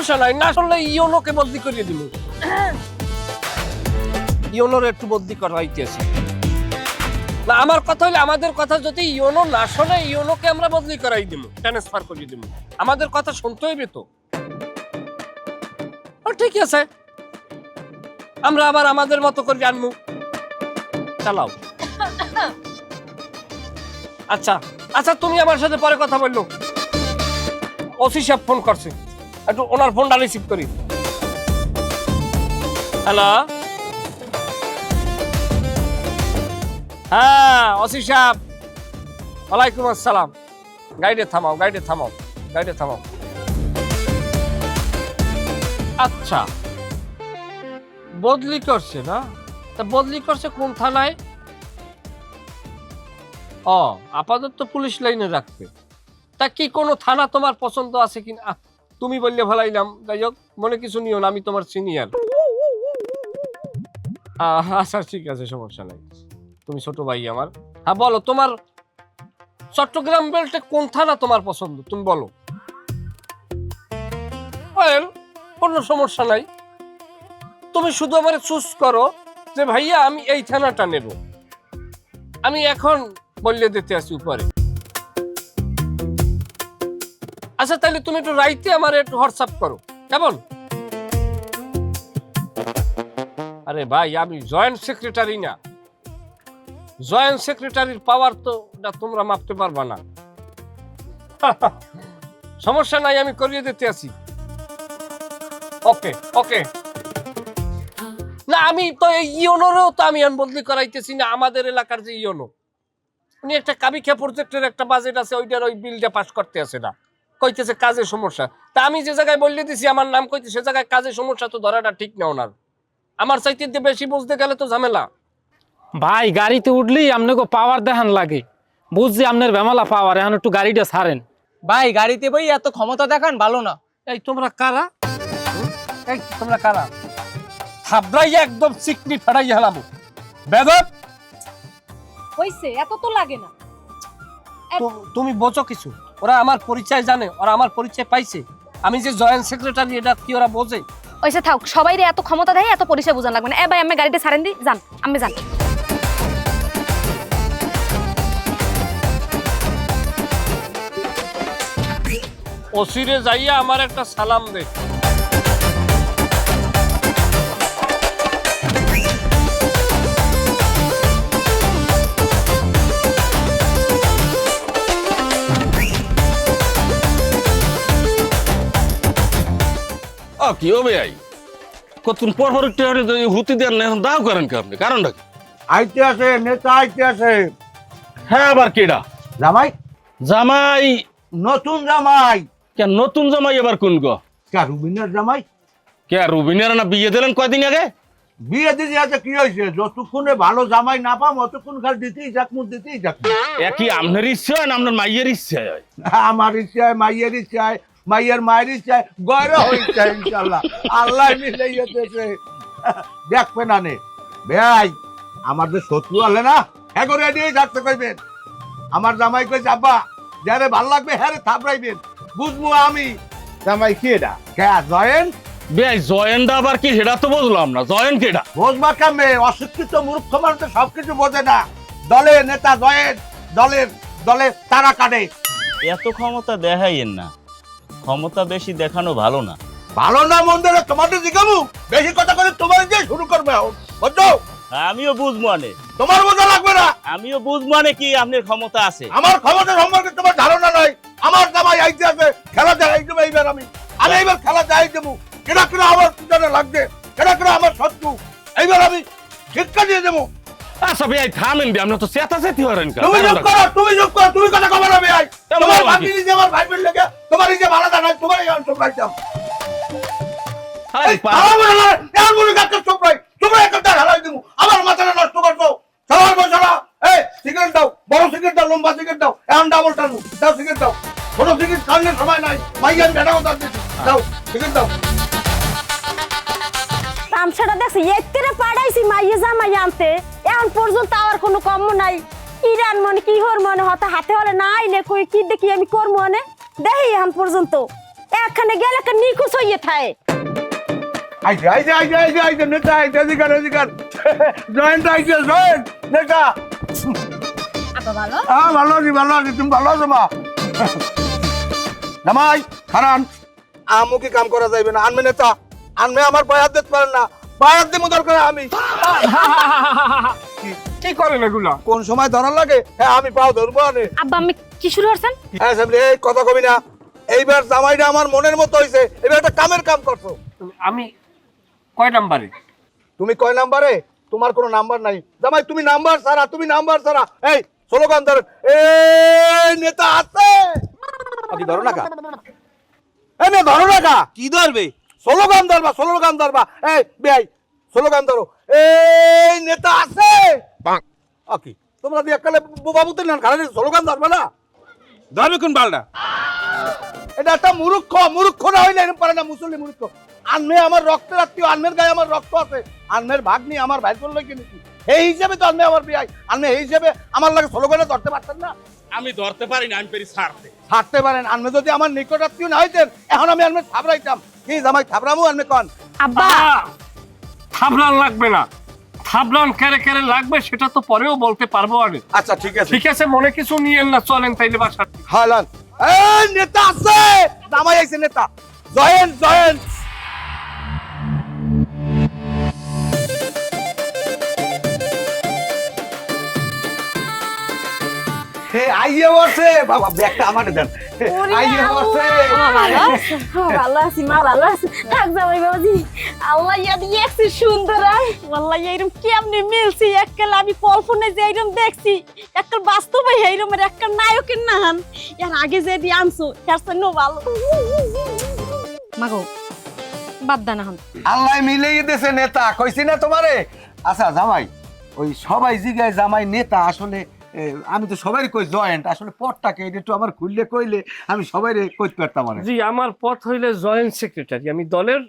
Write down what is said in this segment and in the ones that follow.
সমস্যা নাই, না শুনলে ইয়োনোকে বদলি করিয়ে দিল। ইয়োনোর একটু বদলি করাইতেছি না। আমার কথা হইলে আমাদের কথা যদি ইয়োনো না শোনে, ইয়োনোকে আমরা বদলি করাই দিব, ট্রান্সফার করিয়ে দিব। আমাদের কথা শুনতে হইবে তো। ঠিক আছে, আমরা আবার আমাদের মতো করে আনবো, চালাও। আচ্ছা আচ্ছা, তুমি আমার সাথে পরে কথা বললো। ওসি সাহেব ফোন করছে, একটু ওনার ফোনটা রিসিভ করি। হ্যালো, হ্যাঁ ওসি সাহেব, ওয়ালাইকুম আসসালাম। গাইডে থামাও, গাইডে থামাও, গাইডে থামাও। আচ্ছা, বদলি করছে না? তা বদলি করছে কোন থানায়? ও, আপাতত পুলিশ লাইনে রাখবে। তা কি কোনো থানা তোমার পছন্দ আছে কিনা? তুমি বললে ভালাইলাম, যাই হোক, মনে কিছু নিও না, আমি তোমার সিনিয়র। আচ্ছা ঠিক আছে, সমস্যা নাই, তুমি ছোট ভাই আমার। হ্যাঁ বলো, তোমার চট্টগ্রাম বেল্টে কোন থানা তোমার পছন্দ, তুমি বলো। কোনো সমস্যা নাই, তুমি শুধু আমার চুজ করো যে ভাইয়া আমি এই থানাটা নেব। আমি এখন বললে দিতে আসি উপরে। আচ্ছা তাহলে তুমি একটু রাইতে আমার একটু হোয়াটসঅ্যাপ করো, কেমন? আরে ভাই, আমি জয়েন্ট সেক্রেটারি না। জয়েন্ট সেক্রেটারির পাওয়ার তো তোমরা মাপতে পারবা না। সমস্যা নাই, আমি করিয়ে দিতে আসি। ওকে ওকে। না আমি তো এই ইয়োনোরও তো আমি বদলি করাইতেছি না। আমাদের এলাকার যে ইয়োনো, উনি একটা কাবিখা প্রজেক্টের একটা বাজেট আছে, ওইটার ওই বিলটা পাস করতে আছে না, কইতেছে কাজের সমস্যা। তা আমি যে জায়গায় বললে দিছি আমার নাম কইতে, সে জায়গায় কাজের সমস্যা তো ধরাটা ঠিক না ওনার। আমার চাইতে বেশি বুঝতে গেলে তো ঝামেলা। ভাই গাড়িতে উঠলেই আপনাকে পাওয়ার দেখান লাগে, বুঝছি আপনার বেমালা পাওয়ার, এখন একটু গাড়িটা ছাড়েন। ভাই গাড়িতে বই এত ক্ষমতা দেখান ভালো না। এই তোমরা কারা? এই তোমরা কারা? থাবড়াইয়া একদম চিকনি ফাড়াইয়া হালামু বেদব। হইছে, এত তো লাগে না। তুমি বোঝো কিছু? ওরা আমার পরিচয় জানে, ওরা আমার পরিচয় পাইছে। আমি যে জয়েন্ট সেক্রেটারি, এটা কি ওরা বোঝে? ওইসে থাক, সবাই এত ক্ষমতা দেয়, এত পরিচয় বোঝান লাগবে না। এ ভাই, আমি গাড়িতে ছাড়েন দি, যান, আমি যান। ওসিরে যাইয়া আমার একটা সালাম দে। কি হবে আই কতক্ষণ পর পর একটু হুতি দেন না, এখন দাও করেন কি আপনি? কারণটা কি? আইতে আছে নেতা, আইতে আছে। হ্যাঁ আবার কেডা? জামাই, জামাই? নতুন জামাই। কেন নতুন জামাই এবার কোন গো? কে রুবিনের জামাই? কে রুবিনের না বিয়ে দিলেন কয়দিন আগে? বিয়ে দিদি আছে, কি হয়েছে? যতক্ষণে ভালো জামাই না পাম অতক্ষণ খালি দিতেই যাক, মুখ দিতেই যাক। একই আপনার ইচ্ছা হয় না আপনার মাইয়ের ইচ্ছা হয়? আমার ইচ্ছায়, মাইয়ের ইচ্ছায়, মাইয়ের মায়ের ইচ্ছায়, গয়রা হয়েছে ইনশাল্লাহ। আল্লাহ মিলে যেতেছে, দেখবে না নে ভাই। আমাদের শত্রু হলে না হ্যাঁ করে দিয়ে থাকতে কইবেন। আমার জামাই কই যাবা, যারে ভাল লাগবে হ্যাঁ থাপড়াইবেন, বুঝবো আমি। জামাই কি এটা? কে জয়েন? বেআই জয়েনটা আবার কি, সেটা তো বুঝলাম না। জয়েন কেডা? বুঝবা কেমনে? অশিক্ষিত মূর্খ মানুষ তো সবকিছু বোঝে না। দলের নেতা জয়েন, দলের দলে তারা কাটে। এত ক্ষমতা দেখাইয়েন না, ক্ষমতা বেশি দেখানো ভালো না। ভালো না মন্দির তোমাদের জিগাবো, বেশি কথা করে তোমার দিয়ে শুরু করবে, বুঝছো? আমিও বুঝবো আনে, তোমার বোঝা লাগবে না। আমিও বুঝবো আনে কি আপনার ক্ষমতা আছে। আমার ক্ষমতা সম্পর্কে তোমার ধারণা নাই। আমার জামাই আইতে আছে, খেলা দেখাই দেবো এইবার। আমি এইবার খেলা দেখাই দেবো। কেনা কেনা আমার পিছনে লাগবে, কেনা কেনা আমার শত্রু। এইবার আমি শিক্ষা দিয়ে দেবো। আচ্ছা বেআই থামেন দিয়ে, আপনার তো চেতাচেতি হরেন। তুমি চুপ করো, তুমি চুপ করো, তুমি কথা কবে না ভাই? তোমার ভাগ্নি যে আমার ভাই বোন লেগে, তোমার এই যে ভালো জানাই, তোমার এই অঞ্চল রাখতাম। আমার মাথাটা নষ্ট করছো। সবার বসারা, এই সিগারেট দাও, বড় সিগারেট দাও, লম্বা সিগারেট দাও, এখন ডাবল টানো, দাও সিগারেট দাও। ছোট সিগারেট খাওয়ানোর সময় নাই, মাইয়া বেটাও দাও, সিগারেট দাও। তামসাটা দেখছি একবারে পাড়াইছি মাইয়ে জামাই আনতে, এখন পর্যন্ত আমার কোনো কম নাই। ইরান মনে কি হর মনে হতে হাতে হলে না আইলে কই কি দেখি আমি করব মনে দেখি এখন পর্যন্ত এখানে গেলে একটা নিখোঁজ হইয়ে থাকে আইছে নেতা আইছে অধিকার জয়েন্ট আইছে জয়েন্ট নেতা আব্বা ভালো ভালো আছি তুমি ভালো আছো মা জামাই খারান আমু কি কাম করা যাইবে না আনবে নেতা আনবে আমার বায়াত দিতে পারেন না বায়াত দিমু দরকার আমি কি করেন এগুলা? কোন সময় ধরার লাগে হ্যাঁ আমি পাও ধরবো আনে আব্বা আমি কি শুরু করছেন? হ্যাঁ সামনে এই কথা কবি না এইবার জামাইটা আমার মনের মতো হইছে এবার একটা কামের কাম করছো আমি কয় নাম্বারে? তুমি কয় নাম্বারে তোমার কোনো নাম্বার নাই জামাই তুমি নাম্বার ছাড়া এই স্লোগান ধর এই নেতা আছে আপনি ধরো না কা এই না ধরো না কা কি ধরবে? স্লোগান ধরবা এই বেই স্লোগান ধরো এই নেতা আছে কি তোমরা দিয়ে কালে বাবুতে না খালি স্লোগান ধরবা না ধরবে কোন বালটা? এটা একটা মূর্খ না হইলে এরকম পারে না মুসলিম মূর্খ আনমে আমার রক্তের আত্মীয় আনমের গায়ে আমার রক্ত আছে আনমের ভাগ্নি আমার ভাই করলে কিনেছি এই হিসেবে তো আনমে আমার বিয়াই আনমে এই হিসেবে আমার লাগে স্লোগানে ধরতে পারতেন না আমি ধরতে পারি না, আমি পেরি ছাড়তে। ছাড়তে পারেন আনমে যদি আমার নিকট আত্মীয় না হইতেন এখন আমি আনমে থাবড়াইতাম কি জামাই থাবড়ামু আনমে কন আব্বা থাবলান লাগবে না, থাবলান কেড়ে লাগবে সেটা তো পরেও বলতে পারবো আমি। আচ্ছা ঠিক আছে ঠিক আছে, মনে কিছু নিয়েন না, চলেন তাইলে বাসা। হালান এই নেতা আছে জামাই আইছে নেতা জয়েন হে আইয়ে বসে বাবা ব্যাগটা আমারে দেন আইয়ে বসে ভালো আছি মা ভালো আছি থাক জামাই বাবাজি আল্লাহ ইয়াদ একটু সুন্দর আল্লাহ এরকম কেমনে মিলছি এককাল আমি কল্পনায় যে এরকম দেখছি এককাল বাস্তবে এইরকমের এককাল নায়কের নাহান এর আগে যে দিয়ে আনছো এর জন্য ভালো মাগো বাদ দানা হন। আল্লাহ মিলেই দিয়েছে নেতা কইছি না তোমারে আচ্ছা জামাই ওই সবাই জিগায় জামাই নেতা আসলে আমি তো সবারই কই জয়েন্ট আসলে পদটাকে এটা একটু আমার খুললে কইলে আমি সবাইরে কইতে পারতাম আরে জি, আমার পদ হইলে জয়েন্ট সেক্রেটারি, আমি দলের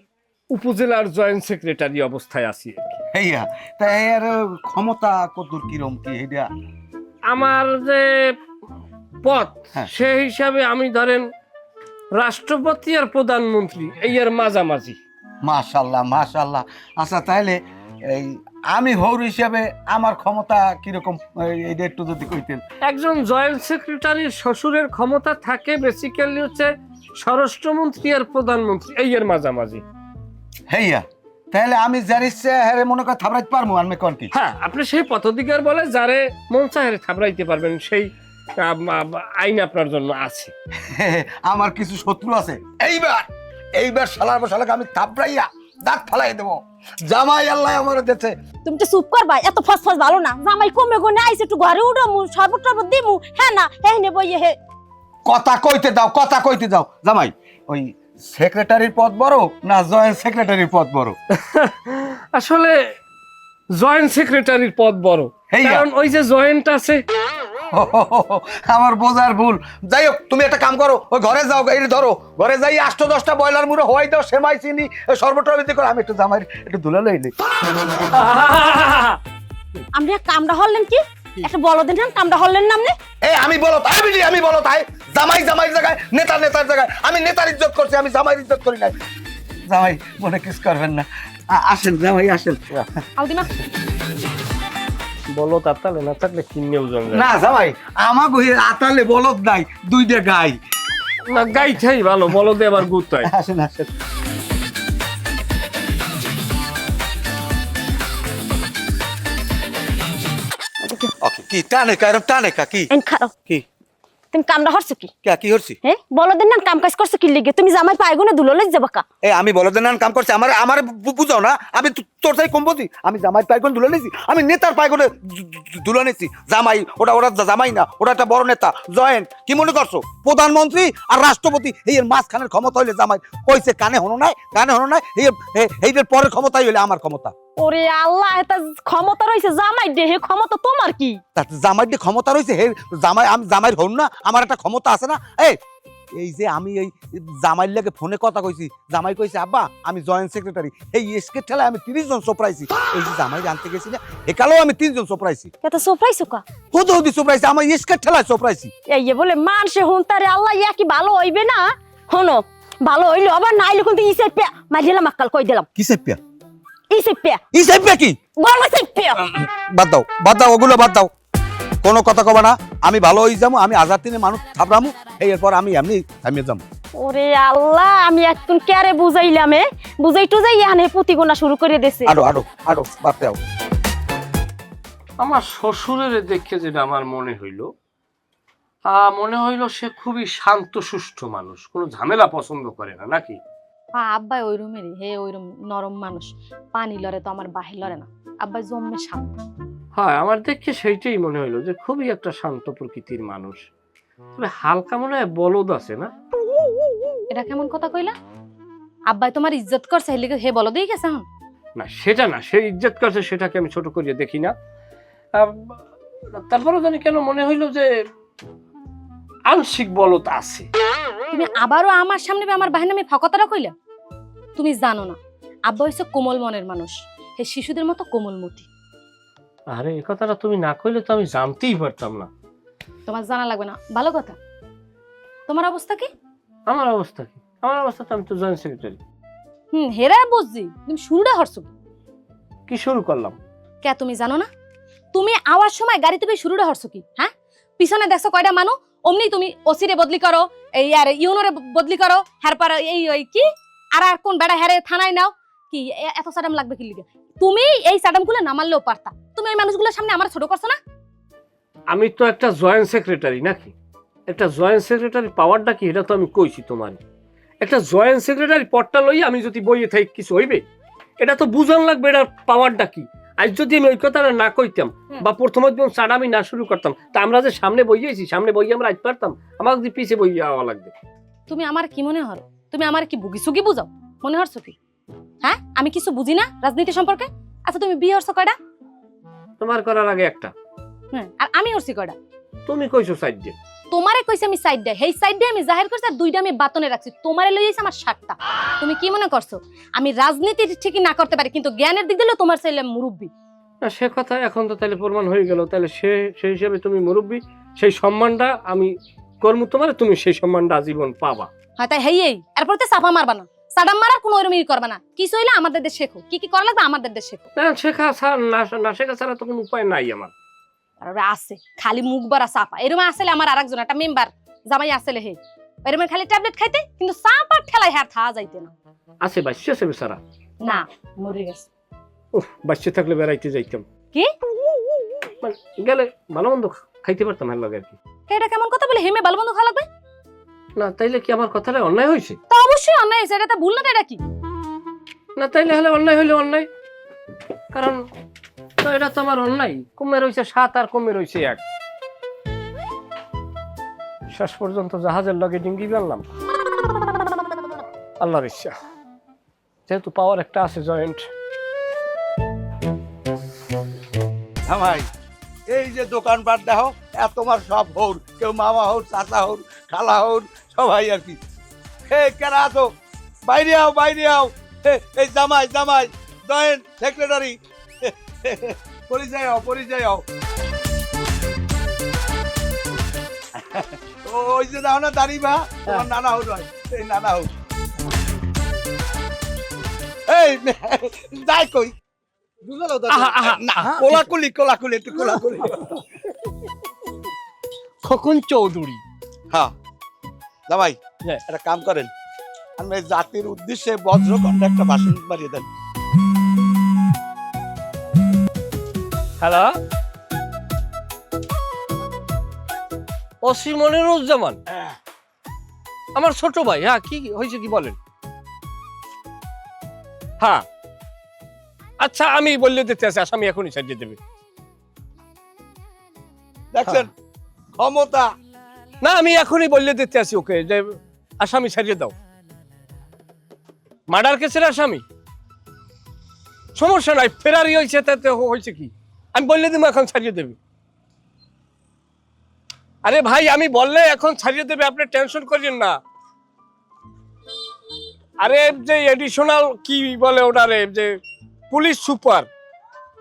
উপজেলার জয়েন্ট সেক্রেটারি অবস্থায় আছি আর কি। হেইয়া তাই এর ক্ষমতা কতদূর কিরম কি এটা আমার যে পদ হ্যাঁ। সেই হিসাবে আমি ধরেন রাষ্ট্রপতি আর প্রধানমন্ত্রী এই এর মাঝামাঝি। মাশাআল্লাহ আচ্ছা তাহলে এই আমি হৌর হিসাবে আমার ক্ষমতা কিরকম এইটা একটু যদি কইতেন একজন জয়েন্ট সেক্রেটারির শ্বশুরের ক্ষমতা থাকে বেসিক্যালি হচ্ছে স্বরাষ্ট্রমন্ত্রী আর প্রধানমন্ত্রী এই এর মাঝামাঝি। হেইয়া তাহলে আমি যার ইচ্ছে হ্যারে মনে করে থাবড়াইতে পারবো আমি কোন কি হ্যাঁ, আপনি সেই পথধিকার বলে যারে মন চায় থাবড়াইতে পারবেন, সেই আইন আপনার জন্য আছে। আমার কিছু শত্রু আছে এইবার শালাকে আমি থাবড়াইয়া দাঁত ফালাই দেবো জামাই আল্লাহ আমার দেছে তুমি তো চুপ করবা এত ফসফস ভালো না জামাই কমে গনে আইছে একটু ঘরে উঠো মু শরবত টরবত দিমু হ্যাঁ না হ্যাঁ নে বইয়ে হে কথা কইতে দাও জামাই ওই সেক্রেটারির পদ বড় না জয়েন্ট সেক্রেটারির পদ বড় আসলে জয়েন্ট সেক্রেটারির পদ বড়, হেইয়া। কারণ ওই যে জয়েন্ট আছে। আমার বোঝার ভুল যাই হোক তুমি একটা কাম করো ওই ঘরে যাও এই ধরো ঘরে যাই 8-10টা বয়লার মুড়ে হওয়াই দাও সেমাই চিনি সর্বটা বিতে করে আমি একটু জামাই একটু ধুলে লইলি আমরা কামড়া হলেন কি একটা বলো দেন কামড়া হলেন নামনে এই আমি বলো তাই জামাই জায়গায় নেতার জায়গায় আমি নেতার ইজ্জত করছি আমি জামাইয়ের ইজ্জত করি নাই জামাই মনে কিস করবেন না আসেন জামাই আসেন আলদিমা বলো তাতালে না থাকলে কিনেও জঙ্গল না জামাই আমার আতালে বলদ নাই দুইটা গাই না, গাইটাই ভালো, বলদে আবার গুতায়। আসেন ওকে কি টানে কি এন খাও কি তুমি কামড়া হরছো কি কি হচ্ছে হ্যাঁ বলো দেন না কাম কাজ করছো কি লিগে তুমি জামাই পায়গুনে ধুলোলে যাবা কা এই আমি বলদের নান কাম করছি আমার বুঝাও না আমি তোর চাই কম বুঝি আমি জামাই পাইগুন ধুলে নিয়েছি আমি নেতার পাইগুনে ধুলে নিয়েছি জামাই ওটা জামাই না ওটা একটা বড় নেতা জয়েন্ট কি মনে করছো প্রধানমন্ত্রী আর রাষ্ট্রপতি এই মাঝখানের ক্ষমতা হইলে জামাই কইছে কানে হনো নাই এইটার পরের ক্ষমতাই হইলে আমার ক্ষমতা ওরে আল্লাহ এটা ক্ষমতা রইছে জামাই দেহে ক্ষমতা তোমার কি তাতে জামাইর যে ক্ষমতা রয়েছে হে জামাই আমি জামাইর হন না আমার একটা ক্ষমতা আছে না এই যে আমি এই জামাইর লাগে ফোনে কথা কইছি জামাই কইছে আব্বা আমি জয়েন্ট সেক্রেটারি এই এসকে ঠেলায় আমি 30 জন চোপড়াইছি এই যে জামাই জানতে গেছি না একালেও আমি 3 জন চোপড়াইছি এত সারপ্রাইজ কা হুদি চোপড়াইছি আমার এসকে ঠেলায় চোপড়াইছি এই বলে মানসে হুনতারে আল্লাহ ইয়া কি ভালো হইবে না হনো ভালো হইলো আবার না হইলো কিন্তু ইসে পে মারিলাম আক্কাল কই দিলাম কি সেপিয়া ইসে পে ই সেপিয়া কি বল সে পে বাদ দাও ওগুলো বাদ দাও কোনো কথা কবা না আমি ভালো হয়ে যাবো আমি আজাদ দিনে মানুষ থাবরামু এরপর আমি এমনি থামিয়ে যাবো ওরে আল্লাহ আমি একটু কেরে বুঝাইলাম বুঝাই টুজাই এখানে পুঁতিগোনা শুরু করে দিছে আরো বাদ দাও আমার শ্বশুরের দেখে যেটা আমার মনে হইল সে খুবই শান্ত সুষ্ঠু মানুষ, কোনো ঝামেলা পছন্দ করে না নাকি? আব্বাই ওই রুমেরই, হে ওইরকম নরম মানুষ, পানি লড়ে তো আমার বাহির লড়ে না, আব্বাই জম্মে শান্ত। হ্যাঁ, আমার দেখে সেইটাই মনে হইলো যে খুবই একটা শান্ত প্রকৃতির মানুষ, তবে হালকা মনে হয় বলদ আছে না? এটা কেমন কথা কইলা? আব্বাই তোমার ইজ্জত করছে হে বলো দিয়ে গেছে এখন? না সেটা না, সে ইজ্জত করছে সেটাকে আমি ছোট করিয়ে দেখি না। তারপরে জানি কেন মনে হইলো যে আংশিক বলদ আছে। তুমি আবারও আমার সামনে আমার বাহির নামে ফকতারা কইলা? তুমি জানো না আব্বা হইছে কোমল মনের মানুষ, হে শিশুদের মতো কোমলমতি। আরে এই কথাটা তুমি না কইলে তো আমি জানতেই পারতাম না। তোমার জানা লাগবে না, ভালো কথা। তোমার অবস্থা কি? আমার অবস্থা কি? আমার অবস্থা তো আমি তো জয়েন্ট সেক্রেটারি। হেরা বুঝছি, তুমি শুরুটা হরছো। কি শুরু করলাম? কে তুমি জানো না? তুমি আওয়ার সময় গাড়ি তুমি শুরুটা হরছো কি? হ্যাঁ, পিছনে দেখছো কয়টা মানুষ, অমনি তুমি ওসিরে বদলি করো, এই আর ইউনোরে বদলি করো, হ্যারপার এই ওই কি আর কোন বেড়া হ্যারে থানায় নাও কি? এত সাডাম লাগবে কি লিগে? তুমি এই সাডামগুলো না মারলেও পারতা। তুমি এই মানুষগুলোর সামনে আমার ছোট করছো না? আমি তো একটা জয়েন্ট সেক্রেটারি নাকি? একটা জয়েন্ট সেক্রেটারি পাওয়ারটা কি এটা তো আমি কইছি তোমার। একটা জয়েন্ট সেক্রেটারি পদটা লই আমি যদি বইয়ে থাকি কিছু হইবে? এটা তো বুঝান লাগবে এটার পাওয়ারটা কি। আজ যদি আমি ওই কথাটা না কইতাম বা প্রথমে যখন সাডামি না শুরু করতাম, তা আমরা যে সামনে বইয়েছি, সামনে বইয়ে আমরা আজ পারতাম, আমার যদি পিছে বইয়ে আওয়া লাগবে। তুমি আমার কি মনে হলো? তুমি আমার কি বুগিসুগি বুঝাও মনে হচ্ছে কি? হ্যাঁ, আমি কিছু বুঝি না রাজনীতি সম্পর্কে? আচ্ছা তুমি বিয়ে হরছো কয়টা? তোমার করার আগে একটা। আর আমি হরছি কয়টা? তুমি কইছো সাইড দিয়ে। তোমারে কইছে আমি সাইড দে, হেই সাইড দে আমি জাহির করছি, আর দুইটা আমি বাতনে রাখছি। তোমারে লই যাইছে আমার 60টা। তুমি কি মনে করছো আমি রাজনীতি ঠিকই না করতে পারি, কিন্তু জ্ঞানের দিক দিলে তোমার চাইলে মুরব্বী? না সে কথা এখন তো তাহলে প্রমাণ হয়ে গেল, তাহলে সেই হিসাবে তুমি মুরব্বী, সেই সম্মানটা আমি করবো তোমার, তুমি সেই সম্মানটা আজীবন পাবা। হ্যাঁ তাই হেই, এরপর তো চাপা মারবা না, সাডাম মারার কোনো ওরকমই করবা না। কি চইলে আমাদের দেশ শেখো, কি কি করা লাগবে আমাদের দেশ শেখো। না শেখা না শেখা ছাড়া তো কোনো উপায় নাই আমার। আর আছে খালি মুখ বাড়া চাপা, এরকম আসলে আমার আরেকজন একটা মেম্বার জামাই আসলে হে এরকম খালি ট্যাবলেট খাইতে, কিন্তু চাপার ঠেলায় হ্যাঁ থা যাইতে না। আছে বাচ্চা আছে বেচারা? না মরে গেছে। উফ, বাচ্চা থাকলে বেড়াইতে যাইতাম। কি মানে গেলে ভালো মন্দ খাইতে পারতাম এর লগে আর কি। এটা কেমন কথা বলে? হেমে ভালো মন্দ খাওয়া লাগবে না তাইলে কি আমার কথাটা অন্যায় হয়েছে? তা অবশ্যই অন্যায় হয়েছে, এটা তো ভুল না। এটা কি না তাইলে হলে অন্যায় হইলে অন্যায়, কারণ তো এটা তো আমার অন্যায়। কমে রয়েছে 7 আর কমে রয়েছে 1, শেষ পর্যন্ত জাহাজের লগে ডিঙ্গি বেললাম। আল্লাহর ইচ্ছা, যেহেতু পাওয়ার একটা আছে জয়েন্ট। ভাই এই যে দোকানপাট দেখো তোমার সব হৌর, কেউ মামা হৌর, চাচা হৌর, খালা হৌর, সবাই আর কি। কেনা আছো? বাইরে আও, বাইরে আও। এই জামাই জয়েন্ট সেক্রেটারি, পরিচয় হও, পরিচয় হও। ওই যে দাও না দাঁড়িবা, তোমার নানা হৌর হয়, এই নানা হৌর। এই যাই কই কোলাকুলি একটু কোলাকুলি। খোকন চৌধুরী। হ্যাঁ জামাই হ্যাঁ। একটা কাম করেন, আমি জাতির উদ্দেশ্যে বজ্রকণ্ঠে একটা ভাষণ বাড়িয়ে দেন। হ্যালো, ওসি মনিরুজ্জামান, আমার ছোট ভাই। হ্যাঁ কি হয়েছে কি বলেন? হ্যাঁ আচ্ছা আমি বললে দিতে আছি, আসামি এখনই ছাড়িয়ে দেবে। দেখছেন ক্ষমতা? না আমি এখনই বললে দিতে আছি ওকে যে আসামি ছাড়িয়ে দাও। মার্ডার কেসের আসামি, সমস্যা নাই, ফেরারি হয়েছে তাতে হয়েছে কি, আমি বললে দিব এখন ছাড়িয়ে দেবে। আরে ভাই আমি বললে এখন ছাড়িয়ে দেবে, আপনি টেনশন করেন না। আরে যে এডিশনাল কি বলে ওটারে, যে পুলিশ সুপার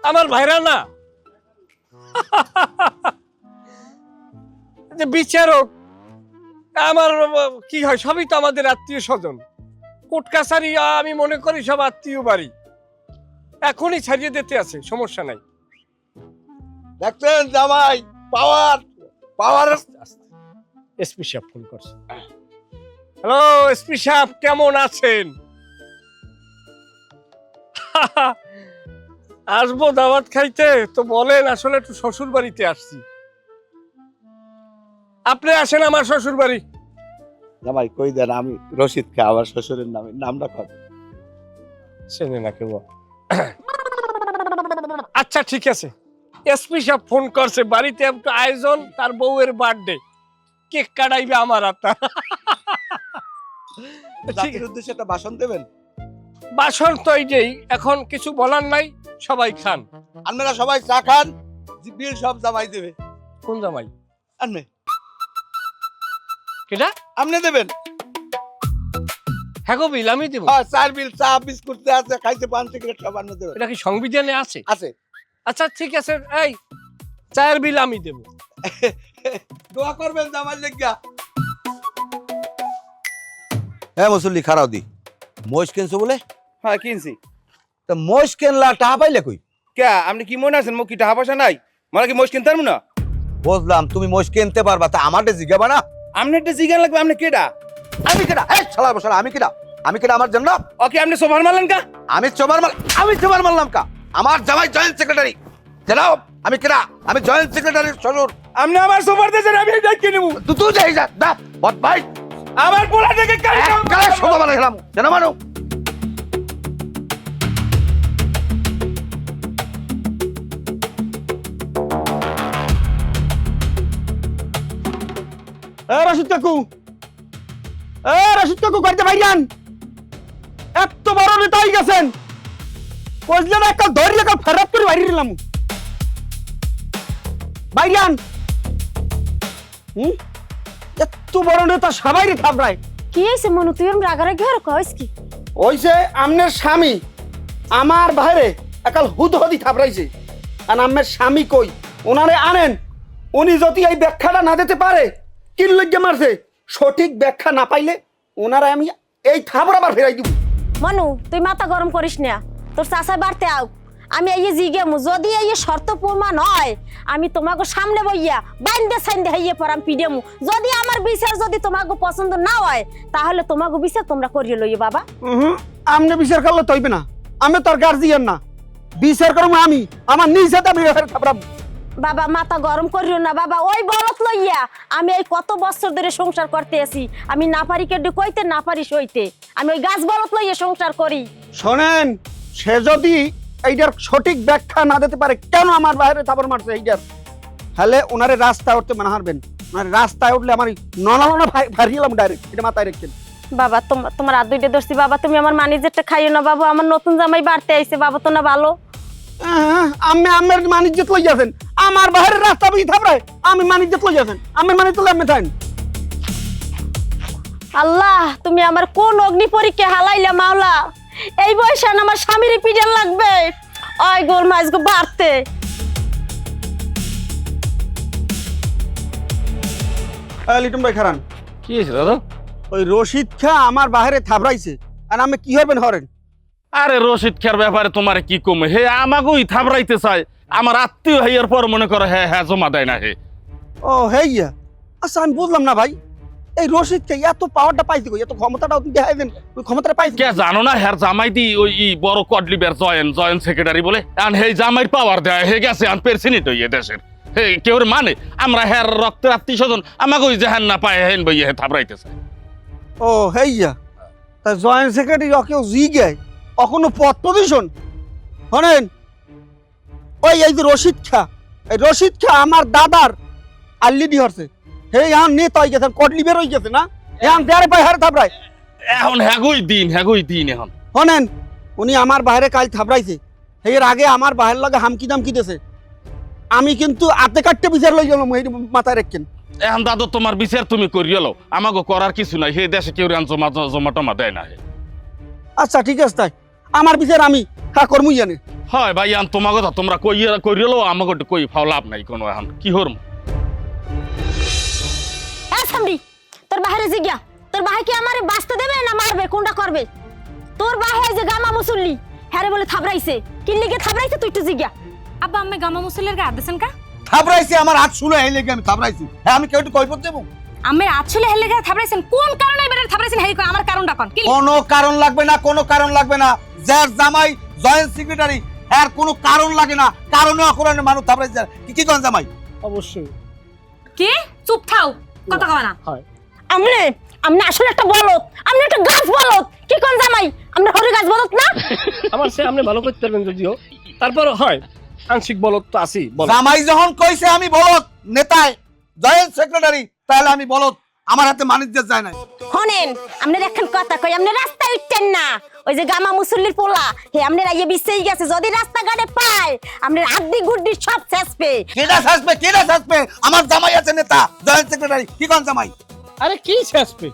আমার ভাইরা না, যে বিচারক আমার কি হয়, সবই তো আমাদের আত্মীয় স্বজন। কোর্ট কাছারি আমি মনে করি সব আত্মীয় বাড়ি, এখনই ছাড়িয়ে দিতে আছে, সমস্যা নাই। দেখছেন জামাই পাওয়ার পাওয়ার। এসপি সাহেব ফোন করছে। হ্যালো এসপি সাহেব, কেমন আছেন? আসবো দাওয়াত খাইতে, তো বলেন আসলে একটু শ্বশুর বাড়িতে আসছি। আপনি আসেন আমার শ্বশুর বাড়ি। জামাই কই দেন, আমি রশিদ খা, আমার শ্বশুরের নামটা কর। চেনে না কেউ। আচ্ছা ঠিক আছে, এসপি সাহেব ফোন করছে, বাড়িতে একটু আয়োজন, তার বউয়ের বার্থডে, কেক কাটাইবে আমার হাতটা। জাতির উদ্দেশ্যে একটা ভাষণ দেবেন? বাসন তো এই যেই, এখন কিছু বলার নাই, সবাই খান। আপনারা সবাই চা খান, বিল সব জামাই দেবে। কোন জামাই? আপনি কেটা? আপনি দেবেন? হ্যাঁ গো, বিল আমি দিব। হ্যাঁ, চার বিল, চা বিস্কুট আছে, খাইতে পান সিগারেট সব আপনি দেবেন। এটা কি সংবিধানে আছে? আছে। আচ্ছা ঠিক আছে, এই চায়ের বিল আমি দেব। দোয়া করবেন জামাই লেগা। হ্যাঁ মুসল্লি খারাও দি, মোষ কিনছো বলে? হ্যাঁ কিনছি। তা মোষ কিনলা, টাকা পাইলে কই? কে আপনি কি মনে আছেন মুখ কি টাকা পয়সা নাই? মানে কি মোষ কিনতে পারবো না? বুঝলাম তুমি মোষ কিনতে পারবা, তা আমারটা জিজ্ঞাবা না? আপনি একটা জিজ্ঞান লাগবে, আপনি কেডা? আমি কেডা? এই শালা বসালা, আমি কেডা? আমি কেডা আমার জন্য? ওকে আপনি সোফার মারলেন কা? আমি চোবার মারলাম কা? আমার জামাই জয়েন্ট সেক্রেটারি জানাও। আমি কেডা? আমি জয়েন্ট সেক্রেটারি শ্বশুর। আপনি আমার সোফার দেশের আমি দেখে নেবো। তুই যাই যা দা বট ভাই, আমার পোলা থেকে কালে সোজা বানা গেলাম জানা মানো। রশিদ কাকু, রশিদ কাকু গাড়িতে ভাইয়ান, এত বড় নেতা হয়ে গেছেন, কইলেন একটা ধরি একটা ফেরত করে বাইরে দিলাম ভাইয়ান। এত বড় নেতা সবাই থাপড়ায়। কি হয়েছে মনু, তুই এরকম রাগারাগি আর কইস কি? ওইছে আমনের স্বামী আমার বাইরে একাল হুদহদি থাপড়াইছে, আর আমের স্বামী কই ওনারে আনেন, উনি যদি এই ব্যাখ্যাটা না দিতে পারে কি লজ্জা মারছে, সঠিক ব্যাখ্যা না পাইলে ওনারা আমি এই থাপড় আবার ফেরাই দিব। মনু তুই মাথা গরম করিস না, তোর চাচাই বাড়তে আও, আমি এই জিগেমু, যদি এই শর্ত প্রমাণ হয় আমি তোমাকে সামনে বইয়া বাইন্দে সাইন্দে হাইয়ে পড়াম পিডেমু, যদি আমার বিচার যদি তোমাকে পছন্দ না হয় তাহলে তোমাকে বিচার তোমরা করিয়ে লইয়ে বাবা। আমনে বিচার করলে তৈবে না, আমি তোর গার্জিয়ান না, বিচার করবো আমি আমার নিজ হাতে আমি থাপড়াবো। বাবা মাথা গরম করিও না বাবা, ওই বলত লইয়া আমি এই কত বছর ধরে সংসার করতে আছি, আমি না পারি কেডু কইতে না পারি সইতে, আমি ওই গাছ বলত লইয়া সংসার করি। শোনেন, সে যদি এইটার সঠিক ব্যাখ্যা না দিতে পারে কেন আমার বাইরে থাপড় মারছে এইটার, তাহলে ওনারে রাস্তায় উঠতে মানা হারবেন, ওনারে রাস্তায় উঠলে আমার নলানো ফারিয়েলাম ডাইরেক্ট, এটা মাথায় রাখছেন। বাবা তোমার আর দুইটা দোষী বাবা, তুমি আমার ম্যানেজারটা খাইও না বাবা, আমার নতুন জামাই বাড়তে আইছে বাবা, তো না ভালো। আমি আমের মানিজ্যত লই যাচ্ছেন, আমার বাইরের রাস্তা বুঝি থাপড়ায় আমি মানিজ্যত লই যাচ্ছেন, আমের মানিজ্য আমি থাকেন। আল্লাহ তুমি আমার কোন অগ্নি পরীক্ষা হালাইলা মাওলা, এই বয়সে আমার স্বামীর পিডান লাগবে, ওই গোল মাছ গো বাড়তে। লিটন ভাই খারান, কি হয়েছে দাদা? ওই রশিদ খা আমার বাইরে থাপড়াইছে, আর আমি কি হবেন হরেন? আরে রশিদ খের ব্যাপারে তোমার কি কমে, হে আমাকেই থাবড়াইতে চায়, আমার আত্মীয় হইয়ার পর মনে করো হ্যাঁ হ্যাঁ জমা দেয় না হে। ও হেইয়া, আচ্ছা আমি বুঝলাম না ভাই, এই রশিদ কে এত পাওয়ারটা পাইছে কই, এত ক্ষমতাটাও তুমি দেখাই দেন, ওই ক্ষমতাটা পাইছে কে জানো না, হ্যার জামাই দি ওই বড় কডলিবের জয়েন্ট সেক্রেটারি বলে, আন হে জামাইর পাওয়ার দেয়, হে গেছে আন প্রেসিডেন্ট হইয়ে দেশের, হে কেউ মানে আমরা হ্যার রক্তের আত্মীয় স্বজন, আমাকে ওই জাহান না পায় হেন বইয়ে হে থাবড়াইতে চায়। ও হেইয়া, তা জয়েন্ট সেক্রেটারি ওকেও জি গায় অখনো পদ পজিশন শোনেন। ওই এই যে রশিদ খা, এই রশিদ খা আমার দাদার আল্লিডি হরছে, হে এখন নেতা হয়ে গেছেন, কটলি বের হয়ে গেছে না, এখন দেয়ারে পায়ে হারে থাপড়ায়। এখন হ্যাগুই দিন এখন। শোনেন, উনি আমার বাইরে কাল থাপড়াইছে, এর আগে আমার বাইরের লাগে হামকি দামকি দিয়েছে, আমি কিন্তু আতে কাটতে বিচার লই গেলাম, এই মাথায় রাখছেন। এখন দাদু তোমার বিচার তুমি করিয়ে লও, আমাকে করার কিছু নাই, হে দেশে কেউ জমা টমা দেয় না হে। আচ্ছা ঠিক আছে, তাই আমার বিচার আমি হ্যাঁ কর্মই জানে। হয় ভাই আন তোমার কথা তোমরা করিয়ে লও, আমাকে কই ফাও লাভ নাই কোনো, এখন কি হরম। সামরি তোর বাহির জিজ্ঞা তোর ভাই কি আমারে বাঁচতে দেবে না মারবে কোনটা করবে তোর ভাই এই যে গামা মুসল্লি হ্যারে বলে থাবরাইছে কি লিগে থাবরাইছে তুই একটু জিজ্ঞা আব্বা আমি গামা মুসল্লির গা আদেছেন কা থাবরাইছি আমার হাত শুলো এই লেগে আমি থাবরাইছি হ্যাঁ আমি কেউ একটু কইপত দেবো আমি আছলে হেলে গা থাবরাইছেন কোন কারণে এবারে থাবরাইছেন হেই কই আমার কারণটা কোন কি কোনো কারণ লাগবে না কোনো কারণ লাগবে না যার জামাই জয়েন্ট সেক্রেটারি এর কোনো কারণ লাগে না কারণে অকারণে মানুষ থাবরাইছে কি কি কোন জামাই অবশ্যই কি চুপ থাও কথা কও না হয়। আমনে আমনে আসলে একটা বলত আমনে একটা গাছ বলত কি কোন জামাই আমরা হরি গাছ বলত না আমার সে আপনি ভালো করতে পারবেন যদিও, তারপর হয় আংশিক বলত তো আছি বল। জামাই যখন কইছে আমি বলত নেতায় জয়েন্ট সেক্রেটারি তাহলে আমি বলত আমার হাতে মানিজ্য যায় না হনেন আমনে দেখেন কথা কই আমনে রাস্তায় উঠতেন না ওই যে গামা মুসল্লির পোলা হে আমনে রাইয়ে বিছেই গেছে যদি রাস্তাঘাটে পায় আমনে আড্ডি গুড্ডি সব শেষবে কেডা শাসবে আমার জামাই আছে নেতা জয়েন্ট সেক্রেটারি কি কোন জামাই আরে কি শেষবে,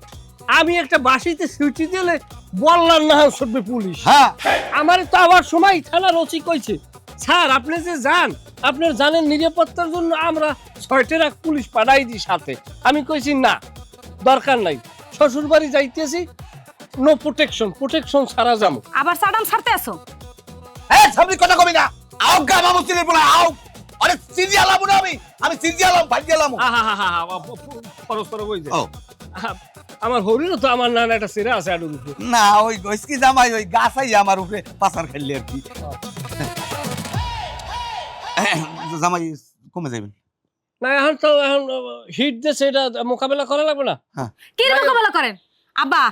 আমি একটা বাসিতে সিউটি দিলে বললাম না ছুটবে পুলিশ। হ্যাঁ আমার তো আবার সময় থানার ওসি কইছে স্যার আপনি যে যান আপনার জানেন নিরাপত্তার জন্য আমরা 6টা রাত পুলিশ পাঠাই দিই সাথে। আমি কইছি না দরকার নাই, শ্বশুর বাড়ি যাইতেছি নো প্রোটেকশন ছাড়া যাবো। আবার সাডাম ছাড়তে আসো এই সামনে কথা কবি না আও গামা মুসল্লির পোলা আও আরে সিরিয়ালাম না আমি সিরিয়ালাম ভাইয়ালাম পরস্পর বই যায়। ও আমার হরিরও তো আমার নানা একটা সিরা আছে আডুর উপরে। না ওই গইসকি জামাই ওই গাছাই আমার উপরে পাসার খেললি আর কি জামাই কমে যাবেন না এখন হিট দিয়েছে, এটা মোকাবেলা করা লাগবে না। কি মোকাবেলা করেন আব্বা?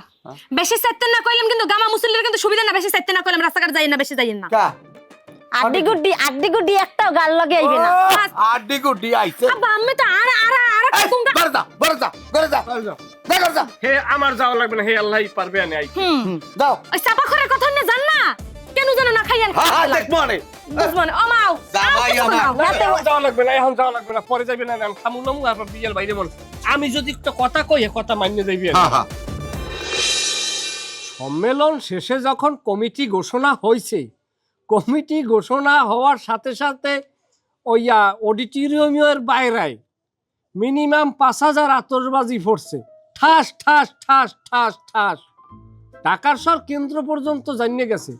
বেশি চাইতেন না কইলাম কিন্তু গামা মুসল্লির কিন্তু সুবিধা না, বেশি চাইতেন না কইলাম রাস্তাঘাট যাই না, বেশি যাইয়েন না। কা আড্ডি গুড্ডি একটাও গাল লগে আইবে না আড্ডি গুড্ডি আইছে আব্বা আমি তো আর কোনটা গরজা হে আমার যাওয়া লাগবে না, হে আল্লাহই পারবে আনে আই। দাও ওই চাপা করে কথা না জান না কেন জানো না খাইয়ান হ্যাঁ দেখবো নে বুঝবো না ও মাও জামাই আমার এখন যাওয়া লাগবে না, এখন যাওয়া লাগবে না, পরে যাবে না, আমি খামু নামু আর বিয়াল বাইরে বল। আমি যদি একটা কথা কই কথা মান্য যাইবি। হ্যাঁ সম্মেলন শেষে যখন কমিটি ঘোষণা হয়েছে, কমিটি ঘোষণা হওয়ার সাথে সাথে ওইয়া অডিটোরিয়ামের বাইরে মিনিমাম 5000 আতশবাজি ফুটছে, ঠাস ঠাস ঠাস ঠাস ঠাস। ঢাকার শহর কেন্দ্র পর্যন্ত জানিয়ে গেছে।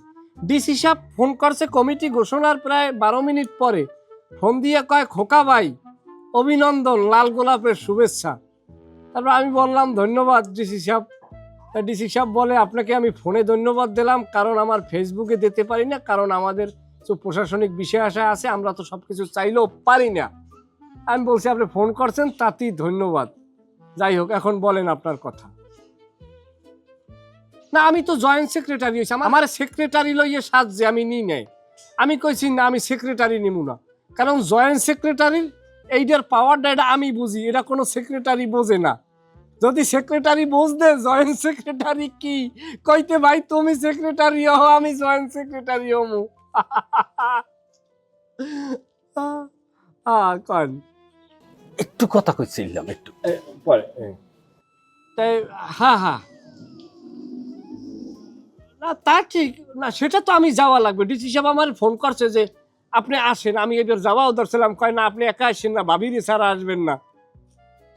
ডিসি সাহেব ফোন করছে কমিটি ঘোষণার প্রায় 12 মিনিট পরে, ফোন দিয়ে কয় খোকা ভাই অভিনন্দন, লাল গোলাপের শুভেচ্ছা। তারপর আমি বললাম ধন্যবাদ ডিসি সাহেব। ডিসি সাহেব বলে আপনাকে আমি ফোনে ধন্যবাদ দিলাম কারণ আমার ফেসবুকে দিতে পারি না, কারণ আমাদের তো প্রশাসনিক বিষয় আসা আছে, আমরা তো সবকিছু চাইলেও পারি না। আমি বলছি আপনি ফোন করছেন তাতেই ধন্যবাদ। যাই হোক এখন বলেন আপনার কথা। না আমি তো জয়েন্ট সেক্রেটারি হয়েছি, আমার সেক্রেটারি লইয়ে সাজছে আমি নিই নাই। আমি কইছি না আমি সেক্রেটারি নিব না, কারণ জয়েন্ট সেক্রেটারির এইটার পাওয়ারটা এটা আমি বুঝি, এটা কোনো সেক্রেটারি বোঝে না। যদি সেক্রেটারি বুঝতে জয়েন্ট সেক্রেটারি কি কইতে ভাই তুমি সেক্রেটারি হও আমি জয়েন্ট সেক্রেটারি হমু। কন একটু কথা কইছিলাম একটু পরে তাই হ্যাঁ না তা ঠিক না, সেটা তো আমি যাওয়া লাগবে। ডিসি সাহেব আমার ফোন করছে যে আপনি আসেন, আমি এবার যাওয়াও ধরছিলাম, কয় না আপনি একা আসেন না, ভাবির ছাড়া আসবেন না।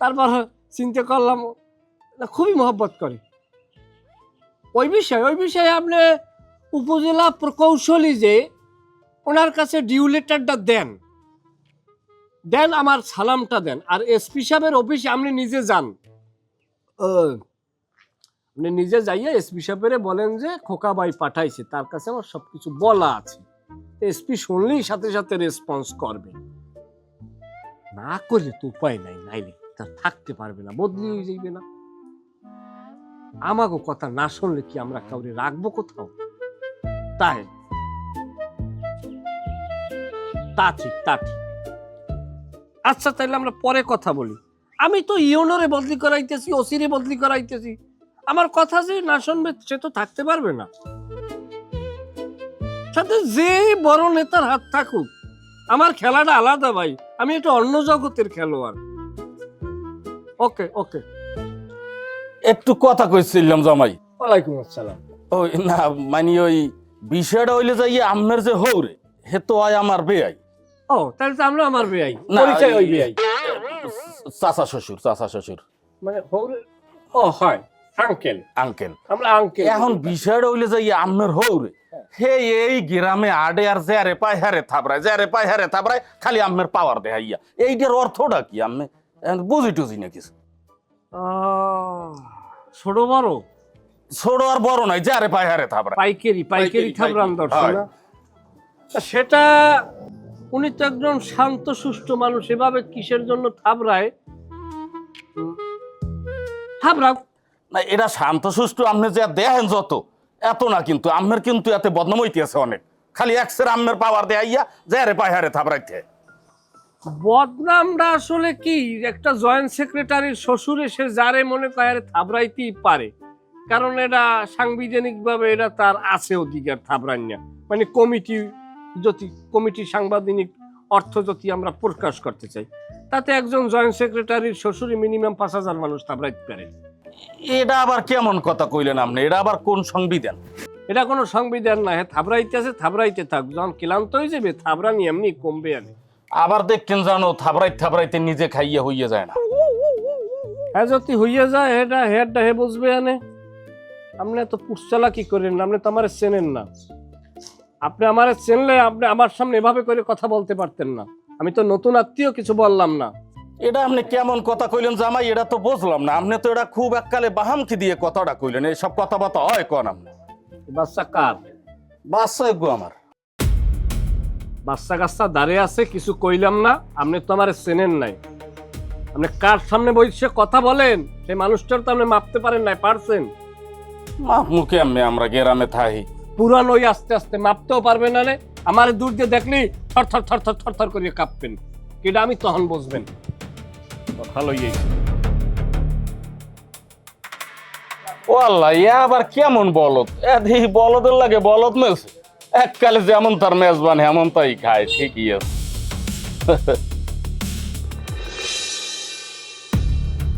তারপর চিন্তা করলাম না খুবই মহব্বত করে ওই বিষয়ে আপনি উপজেলা প্রকৌশলী যে ওনার কাছে ডিউ লেটারটা দেন আমার সালামটা দেন। আর এসপি সাহেবের অফিসে আপনি নিজে যান, আপনি নিজে যাইয়া এসপি সাহেবের বলেন যে খোকা ভাই পাঠাইছে, তার কাছে আমার সবকিছু বলা আছে। এসপি শুনলেই সাথে সাথে রেসপন্স করবে, না করলে তো উপায় নাই, নাইলে তার থাকতে পারবে না, বদলি হয়ে যাইবে না। আমাকে কথা না শুনলে কি আমরা কাউরে রাখবো কোথাও? তাই তা ঠিক। আচ্ছা তাইলে আমরা পরে কথা বলি। আমি তো ইউনোরে বদলি করাইতেছি, ওসিরে বদলি করাইতেছি, আমার কথা যে না শুনবে সে তো থাকতে পারবে না। সাথে যে বড় নেতার হাত থাকুক, আমার খেলাটা আলাদা ভাই, আমি একটা অন্য জগতের খেলোয়াড়। ওকে একটু কথা কইছিলাম জামাই। ওয়ালাইকুম আসসালাম। ওই না মানে ওই বিষয়টা হইলে যাই আমের যে হৌরে হে তো হয় আমার বেয়াই। ও তাহলে তো আমরা আমার বেয়াই, না, পরিচয় ওই বেয়াই চাচা শ্বশুর মানে হৌরে। ও হয় আঙ্কেল, আঙ্কেল আমরা আঙ্কেল। এখন বিষয়টা হইলে যে আপনার হৌরে হে এই গ্রামে আডে আর যারে পায় হারে থাবড়ায়, যারে পায় হারে থাবড়ায়, খালি আপনার পাওয়ার দেখাইয়া। এইটার অর্থটা কি আপনি বুঝি টুঝি না কিছু? ছোট বড় ছোট আর বড় নাই, যারে পায় হারে থাবড়ায়। পাইকারি থাবরান দর্শন না? তা সেটা উনি তো একজন শান্ত সুষ্ঠু মানুষ, এভাবে কিসের জন্য থাবড়ায়? থাবড়াও। না এটা শান্ত সুষ্ঠু আপনি যে দেখেন যত এত না, কিন্তু আপনার কিন্তু এতে বদনাম হইতেছে অনেক। খালি একসের আপনার পাওয়ার দেখাইয়া যারে পায় হারে থাবড়াইতে। বদনামটা আসলে কি, একটা জয়েন্ট সেক্রেটারির শ্বশুর এসে যারে মনে করে থাবড়াইতেই পারে, কারণ এটা সাংবিধানিক ভাবে এটা তার আছে অধিকার থাবড়াইয়া। মানে কমিটি সাংবিধানিক অর্থ যদি আমরা প্রকাশ করতে চাই, তাতে একজন জয়েন্ট সেক্রেটারির শ্বশুরই মিনিমাম 5,000 মানুষ থাবড়াইতে পারে। এটা আবার কেমন কথা কইলেন আপনি? এটা আবার কোন সংবিধান? এটা কোনো সংবিধান না, হ্যাঁ থাবড়াইতে আছে, থাবড়াইতে থাক, যখন ক্লান্ত হয়ে যাবে থাবড়ানি এমনি কমবে। আনে আবার দেখেন জানো থাবড়াইতে নিজে খাইয়া হইয়া যায় না। হ্যাঁ যদি হইয়া যায় এটা হেডটা হে বুঝবে। আনে আপনি এত পুষচালা কি করেন? আপনি তো আমার চেনেন না। আপনি আমার চেনলে আপনি আমার সামনে এভাবে করে কথা বলতে পারতেন না। আমি তো নতুন আত্মীয়, কিছু বললাম না। এটা আপনি কেমন কথা কইলেন জামাই? এটা তো বুঝলাম না। আপনি তো এটা খুব এককালে বাহামকি দিয়ে কথাটা কইলেন। এইসব কথাবার্তা হয় কোন আপনি? বাচ্চা কার? বাচ্চা গো আমার। বাচ্চা কাচ্চা দাঁড়িয়ে আছে, কিছু কইলাম না। আপনি তো আমার চেনেন নাই। আপনি কার সামনে বসে কথা বলেন সেই মানুষটার তো আপনি মাপতে পারেন নাই, পারছেন? মুখে আমি আমরা গ্রামে থাকি, পুরান ওই আস্তে আস্তে মাপতেও পারবেন না। আমার দূর দিয়ে দেখলি থর থর থর থর থর থর করিয়ে কাঁপবেন, কেটা আমি তখন বুঝবেন। কথা লইয়ে ও আল্লাহ, ইয়া আবার কেমন বলদ? দেখি বলদের লাগে বলদ মেস। এককালে যেমন তার মেজবান এমন তাই খায়, ঠিকই আছে।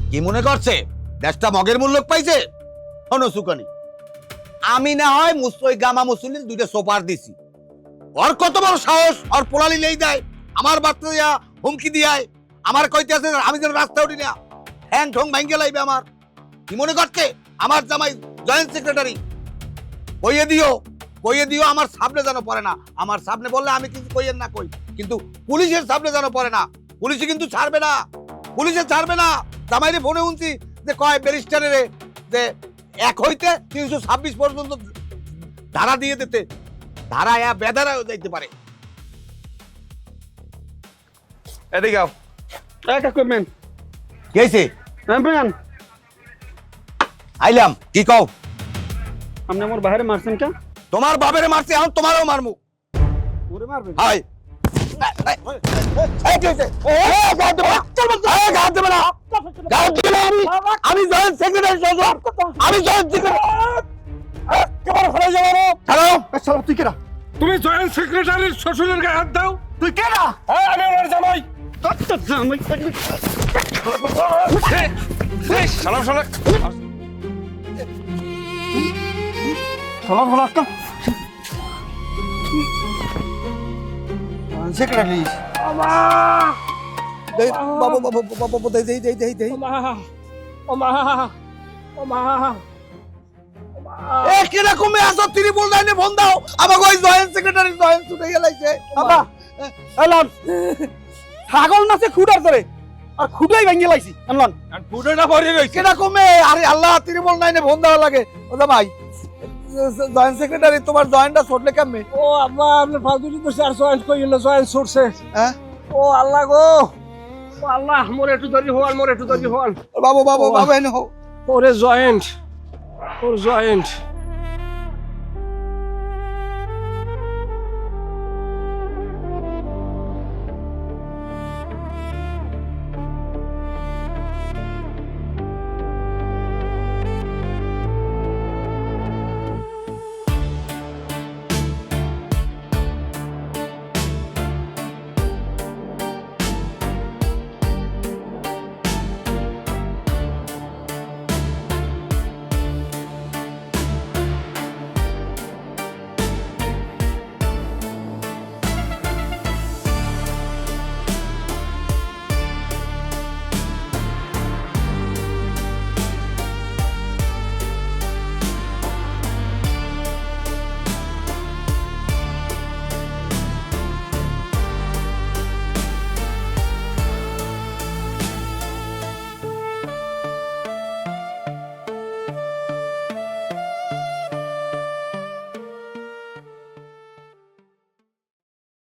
কি মনে করছে দেশটা মগের মূল্য পাইছে? শোনো সুকানি, আমি না হয় ওই গামা মুসলিম 2টা সোপার দিছি, ওর কত বড় সাহস, ওর পোলালি নেই দেয় আমার বার্তা দিয়া হুমকি দিয়ায় আমার কইতে আছে আমি যেন রাস্তা উঠি না, ঠ্যাং ঠং ভাঙ্গে লাইবে আমার। কি মনে করছে আমার জামাই জয়েন্ট সেক্রেটারি? কইয়ে দিও আমার সামনে যেন পড়ে না। আমার সামনে বললে আমি কিন্তু কইয়েন না কই, কিন্তু পুলিশের সামনে যেন পড়ে না। পুলিশে কিন্তু ছাড়বে না, পুলিশে ছাড়বে না। জামাইরে ফোনে শুনছি যে কয় ব্যারিস্টারের যে 1 হইতে 326 পর্যন্ত ধারা দিয়ে দিতে, ধারা বেধারাও যাইতে পারে। এদিকে আও। একটা কমেন কি হয়েছে? ম্যাম আইলাম, কি কও? আপনি আমার বাইরে মারছেন কে? তোমার বাবারে মারছে, এখন তোমারও মারমু। ওরে মারবেন? হাই আমি জয়েন্ট সেক্রেটারি, আমি জয়েন্ট সেক্রেটারি। তুই কেনা? তুমি জয়েন্ট সেক্রেটারির শ্বশুরের গায়ে হাত দাও? তুই কেনা? আমি আমার জামাই। সালাম সালাম সেক্রেটারি বাবু বাবু বাবু দেই দেই দেই দেই দেই। এ কেনা কমে আসো, তিনি বলদাই নে ফোন দাও আমাকে। ওই জয়েন্ট সেক্রেটারি জয়েন্ট ছুটে গেলাইছে। বাবা এলন ছাগল নাচে খুঁটার ধরে আর খুঁটাই ভাঙিয়ে লাইছি এলন। ফুটেটা ভরে রইছে। কেনা কমে? আরে আল্লাহ, তিনি বলদাই নে ফোন দেওয়া লাগে। ও ভাই জয়েন্ট সেক্রেটারি, তোমার জয়েন্টটা ছুটলে কেমনে? ও আব্বা, আপনি ফালতুটি তো আর জয়েন্ট কইলেন না, জয়েন্ট ছুটছে। হ্যাঁ? ও আল্লাহ গো, ও আল্লাহ, মোরে একটু ধরি হন, মোরে একটু ধরি হন। বাবু বাবু বাবু এনে হো। ওরে জয়েন্ট, ওর জয়েন্ট।